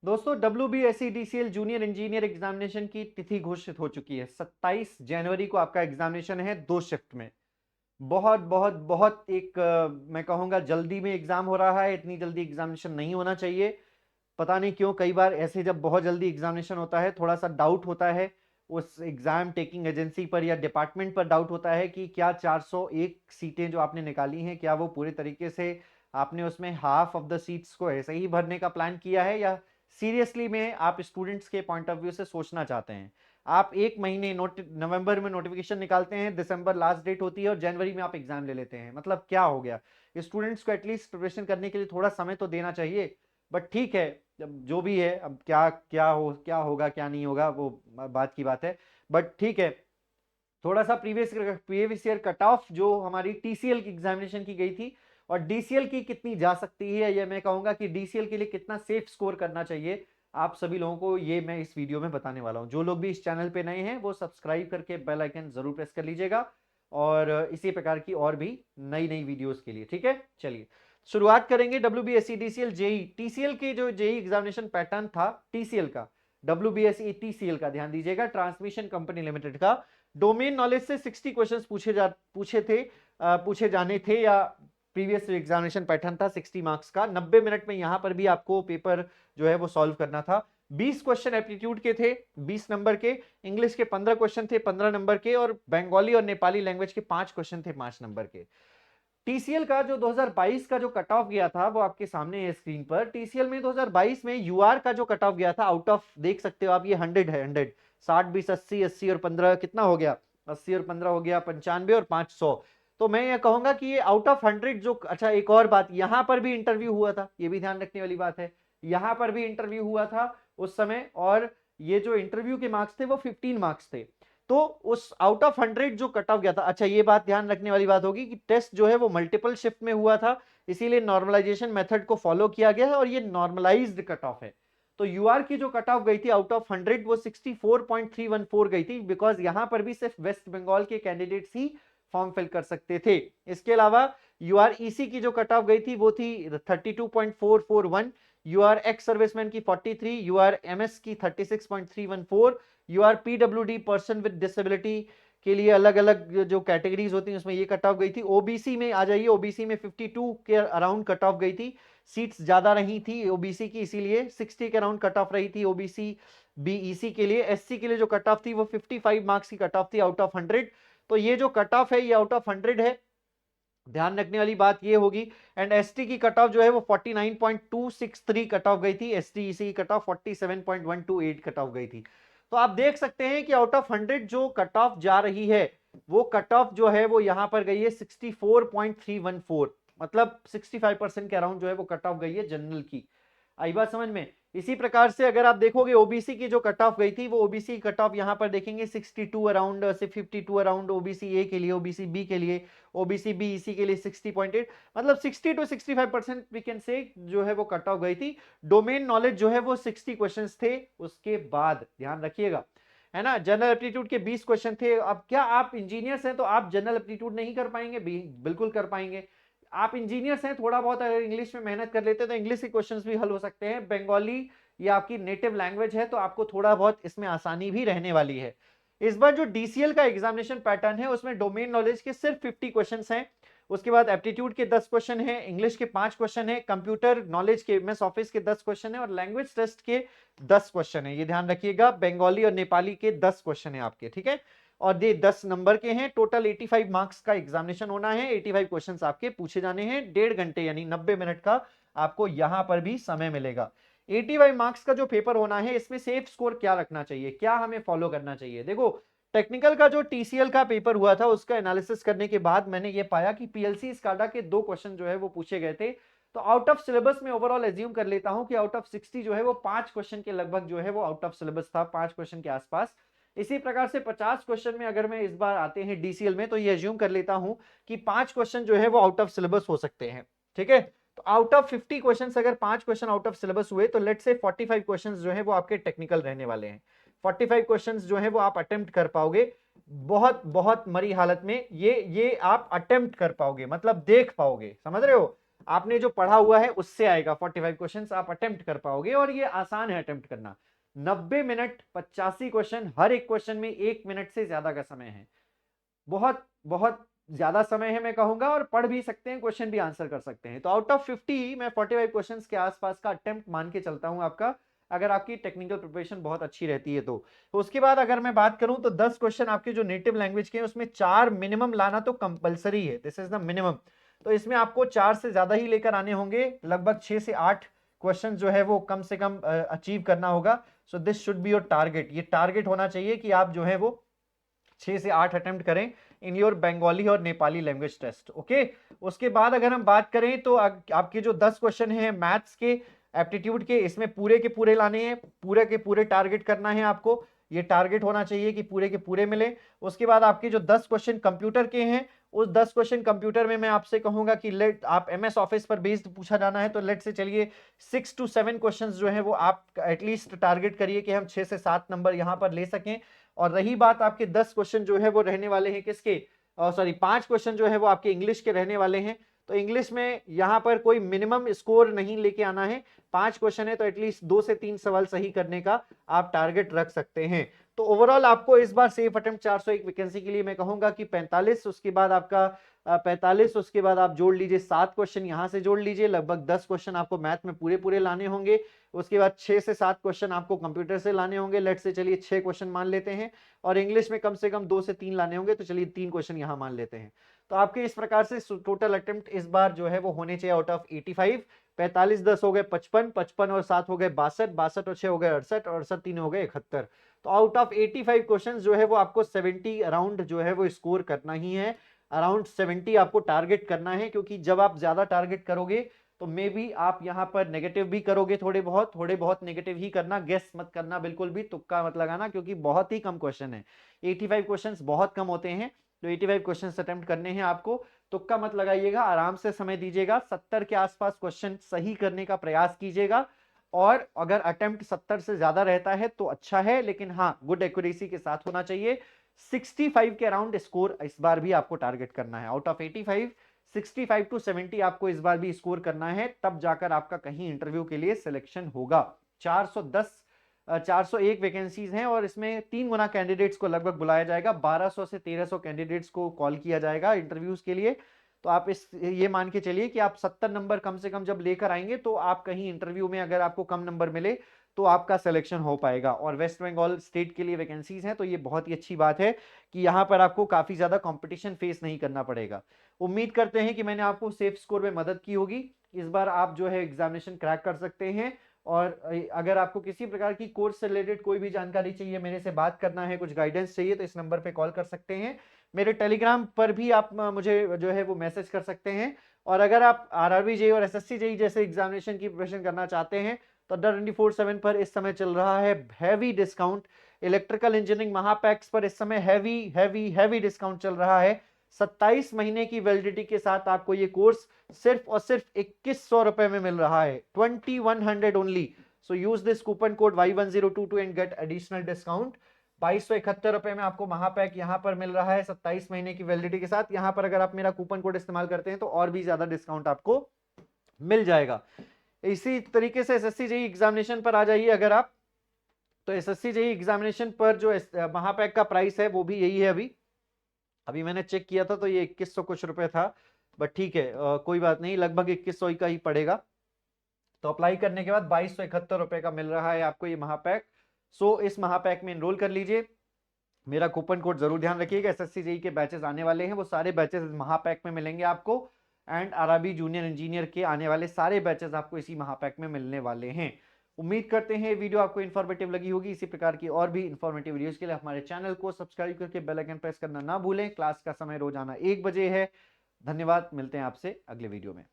दोस्तों WBSC-DCL junior engineer examination की तिथि घोषित हो चुकी है। 27 जनवरी को आपका एग्जामिनेशन है, 2 शिफ्ट में। बहुत बहुत बहुत एक मैं कहूंगा जल्दी में एग्जाम हो रहा है। इतनी जल्दी एग्जामिनेशन नहीं होना चाहिए। पता नहीं क्यों कई बार ऐसे जब बहुत जल्दी एग्जामिनेशन होता है थोड़ा सा डाउट होता है उस एग्जाम टेकिंग एजेंसी पर या डिपार्टमेंट पर। डाउट होता है कि क्या 401 सीटें जो आपने निकाली हैं क्या वो पूरे तरीके से आपने उसमें हाफ ऑफ द सीट्स को ऐसे ही भरने का प्लान किया है, या सीरियसली में आप स्टूडेंट्स के पॉइंट ऑफ व्यू से सोचना चाहते हैं। आप एक महीने नवंबर में नोटिफिकेशन निकालते हैं, दिसंबर लास्ट डेट होती है और जनवरी में आप एग्जाम ले लेते हैं। मतलब क्या हो गया? स्टूडेंट्स को एटलीस्ट प्रिपरेशन करने के लिए थोड़ा समय तो देना चाहिए। बट ठीक है, जब जो भी है, अब क्या होगा क्या नहीं होगा वो बात की बात है। बट ठीक है, थोड़ा सा प्रीवियस ईयर कट ऑफ जो हमारी टीसीएल की एग्जामिनेशन की गई थी और डीसीएल की कितनी जा सकती है, या मैं कहूंगा कि डीसीएल के लिए कितना सेफ स्कोर करना चाहिए, आप सभी लोगों को ये मैं इस वीडियो में बताने वाला हूं। जो लोग भी इस चैनल पे नए हैं वो सब्सक्राइब करके बेल आइकन जरूर प्रेस कर लीजिएगा, और इसी प्रकार की और भी नई नई वीडियोस के लिए। ठीक है, चलिए शुरुआत करेंगे। WBSC DCL जेई टीसीएल के जो जेई एग्जामिनेशन पैटर्न था टीसीएल का, WBSC TCL का ध्यान दीजिएगा, ट्रांसमिशन कंपनी लिमिटेड का। डोमेन नॉलेज से 60 क्वेश्चंस पूछे जाने थे, या प्रीवियस एग्जामिनेशन पैटर्न था 60 मार्क्स का। 90 मिनट में यहां पर भी आपको पेपर जो है वो सॉल्व करना था। 20 क्वेश्चन एप्टीट्यूड के थे 20 नंबर के, इंग्लिश के 15 क्वेश्चन थे 15 नंबर के, और बंगाली और नेपाली लैंग्वेज के 5 क्वेश्चन थे 5 नंबर के। टीसीएल का जो 2022 का जो कट ऑफ गया था वो आपके सामने है स्क्रीन पर। टीसीएल में 2022 में यूआर का जो कट ऑफ गया था, आउट ऑफ देख सकते हो आप, ये 100 है। 100 60 20 80 80 और 15 कितना हो गया? 80 और 15 हो गया 95 और 5 100। तो मैं ये कहूंगा कि ये आउट ऑफ 100 जो, अच्छा एक और बात, यहां पर भी इंटरव्यू हुआ था, ये भी ध्यान रखने वाली बात है। यहां पर भी इंटरव्यू हुआ था उस समय, और ये जो इंटरव्यू के मार्क्स थे वो 15 मार्क्स थे। तो उस आउट ऑफ 100 जो कट ऑफ गया था, अच्छा ये बात ध्यान रखने वाली बात होगी कि टेस्ट जो है वो मल्टीपल शिफ्ट में हुआ था, इसीलिए नॉर्मलाइजेशन मेथड को फॉलो किया गया है और ये नॉर्मलाइज्ड कट ऑफ है। तो यूआर की जो कट ऑफ गई थी आउट ऑफ 100 वो 64.314 गई थी, बिकॉज यहां पर भी सिर्फ वेस्ट बंगाल के कैंडिडेट्स ही फॉर्म फिल कर सकते थे। इसके अलावा यूआर ईसी की जो कट ऑफ गई थी वो थी 32.441, यूआर एक्स सर्विसमैन की 43, यूआर एमएस की 36.314, UR PWD person with disability के लिए अलग अलग जो कैटेगरीज होती हैं उसमें ये कट ऑफ गई थी। ओबीसी में आ जाइए, ओबीसी में 52 के अराउंड कट ऑफ गई थी, सीट्स ज्यादा रही थी ओबीसी की, इसीलिए 60 के अराउंड कट ऑफ रही थी ओबीसी बीईसी के लिए। एससी के लिए जो कट ऑफ थी वो 55 मार्क्स की कट ऑफ थी आउट ऑफ 100। तो ये जो कट ऑफ है ये आउट ऑफ 100 है, ध्यान रखने वाली बात ये होगी। एंड एसटी की कट ऑफ जो है वो 49.263 कट ऑफ गई थी, एसटी इसी की कट ऑफ 47.128 कट ऑफ गई थी। तो आप देख सकते हैं कि आउट ऑफ 100 जो कट ऑफ जा रही है वो कट ऑफ जो है वो यहां पर गई है 64.314, मतलब 65% के अराउंड जो है वो कट ऑफ गई है जनरल की। आई बात समझ में? इसी प्रकार से अगर आप देखोगे ओबीसी की जो कट ऑफ गई थी वो ओबीसी कट ऑफ यहां पर देखेंगे 62 अराउंड से 52 अराउंड ओबीसी ए के लिए, ओबीसी बी के लिए, ओबीसी बी इसी के लिए 60.8, मतलब 60 to 65% वी कैन से जो है वो कट ऑफ गई थी। डोमेन नॉलेज जो है वो 60 क्वेश्चंस थे। उसके बाद ध्यान रखिएगा, है ना, जनरल एप्टीट्यूड के 20 क्वेश्चन थे। अब क्या आप इंजीनियर्स हैं तो आप जनरल एप्टीट्यूड नहीं कर पाएंगे? बिल्कुल कर पाएंगे। आप इंजीनियर्स हैं, थोड़ा बहुत अगर इंग्लिश में मेहनत कर लेते हैं तो इंग्लिश के क्वेश्चंस भी हल हो सकते हैं। बंगाली या आपकी नेटिव लैंग्वेज है तो आपको थोड़ा बहुत इसमें आसानी भी रहने वाली है। इस बार जो डीसीएल का एग्जामिनेशन पैटर्न है उसमें डोमेन नॉलेज के सिर्फ 50 क्वेश्चंस हैं, उसके बाद एप्टीट्यूड के 10 क्वेश्चन हैं, इंग्लिश के 5 क्वेश्चन हैं, कंप्यूटर नॉलेज के एमएस ऑफिस के 10 क्वेश्चन हैं, और लैंग्वेज टेस्ट के 10 क्वेश्चन हैं। ये ध्यान रखिएगा, बंगाली और नेपाली के 10 क्वेश्चन हैं आपके, ठीक है। और ये 10 नंबर के हैं। टोटल 85 मार्क्स का एग्जामिनेशन होना है, 85 क्वेश्चंस आपके पूछे जाने हैं। 1.5 घंटे यानी 90 मिनट का आपको यहां पर भी समय मिलेगा। 85 मार्क्स का जो पेपर होना है इसमें सेफ स्कोर क्या रखना चाहिए, क्या हमें फॉलो करना चाहिए? देखो, टेक्निकल का जो टीसीएल का पेपर हुआ था उसका एनालिसिस करने के बाद मैंने ये पाया कि पीएलसी स्काडा के 2 क्वेश्चन जो है वो पूछे गए थे। तो आउट ऑफ सिलेबस में ओवरऑल एज्यूम कर लेता हूं कि आउट ऑफ 60 जो है वो 5 क्वेश्चन के लगभग जो है वो आउट ऑफ सिलेबस था, 5 क्वेश्चन के आसपास। इसी प्रकार से 50 क्वेश्चन में अगर मैं इस बार आते हैं डीसीएल में तो ये एज्यूम कर लेता हूं कि 5 क्वेश्चन जो है वो आउट ऑफ सिलेबस हो सकते हैं, ठीक है। तो आउट ऑफ 50 क्वेश्चंस अगर 5 क्वेश्चन आउट ऑफ सिलेबस हुए तो लेट्स से 45 क्वेश्चंस जो है वो आपके टेक्निकल रहने वाले हैं। 45 क्वेश्चंस जो है वो आप अटेम्प्ट कर पाओगे, बहुत बहुत मरी हालत में ये आप अटेम्प्ट कर पाओगे, मतलब देख पाओगे, समझ रहे हो? आपने जो पढ़ा हुआ है उससे आएगा। 45 क्वेश्चन आप अटेम्प्ट कर पाओगे और ये आसान है अटेम्प्ट करना। 90 मिनट 85 क्वेश्चन, हर एक क्वेश्चन में 1 मिनट से ज्यादा का समय है। बहुत बहुत ज्यादा समय है मैं कहूंगा, और पढ़ भी सकते हैं, क्वेश्चन भी आंसर कर सकते हैं। तो आउट ऑफ 50 मैं 45 क्वेश्चंस के आसपास का अटेम्प्ट मान के चलता हूं आपका, अगर आपकी टेक्निकल प्रिपरेशन बहुत अच्छी रहती है तो। उसके बाद अगर मैं बात करूं तो 10 क्वेश्चन आपके जो नेटिव लैंग्वेज के हैं उसमें 4 मिनिमम लाना तो कंपलसरी है, दिस इज द मिनिमम। तो इसमें आपको 4 से ज्यादा ही लेकर आने होंगे, लगभग 6 से 8 क्वेश्चन जो है वो कम से कम अचीव करना होगा। So this should be your target, ये टारगेट होना चाहिए कि आप जो है वो 6 से 8 अटेम्प्ट करें इन योर बंगाली और नेपाली लैंग्वेज टेस्ट। ओके, उसके बाद अगर हम बात करें तो आपके जो 10 क्वेश्चन हैं मैथ्स के, एप्टीट्यूड के, इसमें पूरे के पूरे लाने हैं, पूरे के पूरे टारगेट करना है आपको, ये टारगेट होना चाहिए कि पूरे के पूरे मिले। उसके बाद आपके जो 10 क्वेश्चन कंप्यूटर के हैं, उस 10 क्वेश्चन कंप्यूटर में मैं आपसे कहूंगा कि लेट आप एमएस ऑफिस पर बेस्ड पूछा जाना है, तो लेट से चलिए 6 to 7 क्वेश्चंस जो है वो आप एटलीस्ट टारगेट करिए कि हम 6 से 7 नंबर यहां पर ले सकें। और रही बात आपके 10 क्वेश्चन जो है वो रहने वाले हैं किसके, सॉरी 5 क्वेश्चन जो है वो आपके इंग्लिश के रहने वाले हैं। तो इंग्लिश में यहां पर कोई मिनिमम स्कोर नहीं लेके आना है, 5 क्वेश्चन है तो एटलीस्ट 2 से 3 सवाल सही करने का आप टारगेट रख सकते हैं। तो ओवरऑल आपको इस बार सेफ अटेम्प्ट 401 वैकेंसी के लिए मैं कहूंगा कि 45, उसके बाद आपका 45, उसके बाद आप जोड़ लीजिए 7 क्वेश्चन यहां से जोड़ लीजिए, लगभग 10 क्वेश्चन आपको मैथ में पूरे पूरे लाने होंगे। उसके बाद 6 से 7 क्वेश्चन आपको कंप्यूटर से लाने होंगे, लेट से चलिए 6 क्वेश्चन मान लेते हैं, और इंग्लिश में कम से कम 2 से 3 लाने होंगे, तो चलिए 3 क्वेश्चन यहां मान लेते हैं। तो आपके इस प्रकार से टोटल अटेम्प्ट इस बार जो है वो होने चाहिए आउट ऑफ 85। 45 10 हो गए 55, 55 और 7 हो गए 62, 62 और 6 हो गए 68, 68 3 हो गए 71। तो आउट ऑफ 85 क्वेश्चन जो है वो आपको 70 अराउंड जो है वो स्कोर करना ही है, अराउंड 70 आपको टारगेट करना है, क्योंकि जब आप ज्यादा टारगेट करोगे तो मे बी आप यहां पर नेगेटिव भी करोगे, थोड़े बहुत नेगेटिव ही करना, गेस मत करना, बिल्कुल भी तुक्का मत लगाना, क्योंकि बहुत ही कम क्वेश्चन है, 85 क्वेश्चंस बहुत कम होते हैं। तो 85 क्वेश्चंस अटेम्प्ट करने हैं आपको, तुक्का मत लगाइएगा, आराम से समय दीजिएगा, 70 के आसपास क्वेश्चन सही करने का प्रयास कीजिएगा। और अगर अटेम्प्ट 70 से ज्यादा रहता है तो अच्छा है, लेकिन हाँ गुड एक्यूरेसी के साथ होना चाहिए। 65 के अराउंड स्कोर इस बार भी आपको टारगेट करना है, आउट ऑफ 85 65 to 70 आपको इस बार भी स्कोर करना है, तब जाकर आपका कहीं इंटरव्यू के लिए सिलेक्शन होगा। 401 वैकेंसीज हैं और इसमें 3 गुना कैंडिडेट्स को लगभग बुलाया जाएगा, 1200 से 1300 कैंडिडेट्स को कॉल किया जाएगा इंटरव्यूज के लिए। तो आप ये मान के चलिए कि आप 70 नंबर कम से कम जब लेकर आएंगे तो आप कहीं इंटरव्यू में अगर आपको कम नंबर मिले तो आपका सिलेक्शन हो पाएगा। और वेस्ट बंगाल स्टेट के लिए वैकेंसीज हैं, तो ये बहुत ही अच्छी बात है कि यहाँ पर आपको काफी ज्यादा कंपटीशन फेस नहीं करना पड़ेगा। उम्मीद करते हैं कि मैंने आपको सेफ स्कोर में मदद की होगी, इस बार आप जो है एग्जामिनेशन क्रैक कर सकते हैं। और अगर आपको किसी प्रकार की कोर्स से रिलेटेड कोई भी जानकारी चाहिए, मेरे से बात करना है, कुछ गाइडेंस चाहिए, तो इस नंबर पे कॉल कर सकते हैं। मेरे टेलीग्राम पर भी आप मुझे जो है वो मैसेज कर सकते हैं। और अगर आप आरआरबी जेईई और एसएससी जेईई जैसे एग्जामिनेशन की प्रिपरेशन करना चाहते हैं तो अड्डा 24/7 पर इस समय चल रहा है हैवी डिस्काउंट। इलेक्ट्रिकल इंजीनियरिंग महापैक्स पर इस समय हैवी हैवी हैवी डिस्काउंट चल रहा है। 27 महीने की वैलिडिटी के साथ आपको ये कोर्स सिर्फ और सिर्फ 2100 रुपए में मिल रहा है, 2100 only. So use this coupon code Y1022 and get additional discount. 2271 रुपए में आपको महापैक यहाँ पर मिल रहा है 27 महीने की वैलिडिटी के साथ। यहाँ पर अगर आप मेरा कूपन कोड इस्तेमाल करते हैं तो और भी ज्यादा डिस्काउंट आपको मिल जाएगा। इसी तरीके से एसएससी जेईई एग्जामिनेशन पर आ जाइए अगर आप, तो एसएससी जेईई एग्जामिनेशन पर जो महापैक का प्राइस है वो भी यही है। अभी मैंने चेक किया था तो ये 2100 कुछ रुपए था, बट ठीक है कोई बात नहीं, लगभग 2100 का ही पड़ेगा। तो अप्लाई करने के बाद 2271 रुपए का मिल रहा है आपको ये महापैक। सो इस महापैक में एनरोल कर लीजिए, मेरा कूपन कोड जरूर ध्यान रखिएगा। एसएससी जेईई के बैचेस आने वाले हैं, वो सारे बैचेस महापैक में मिलेंगे आपको। एंड आरआरबी जूनियर इंजीनियर के आने वाले सारे बैचेस आपको इसी महापैक में मिलने वाले हैं। उम्मीद करते हैं वीडियो आपको इन्फॉर्मेटिव लगी होगी। इसी प्रकार की और भी इन्फॉर्मेटिव वीडियोस के लिए हमारे चैनल को सब्सक्राइब करके बेल आइकन प्रेस करना ना भूलें। क्लास का समय रोजाना 1 बजे है। धन्यवाद, मिलते हैं आपसे अगले वीडियो में।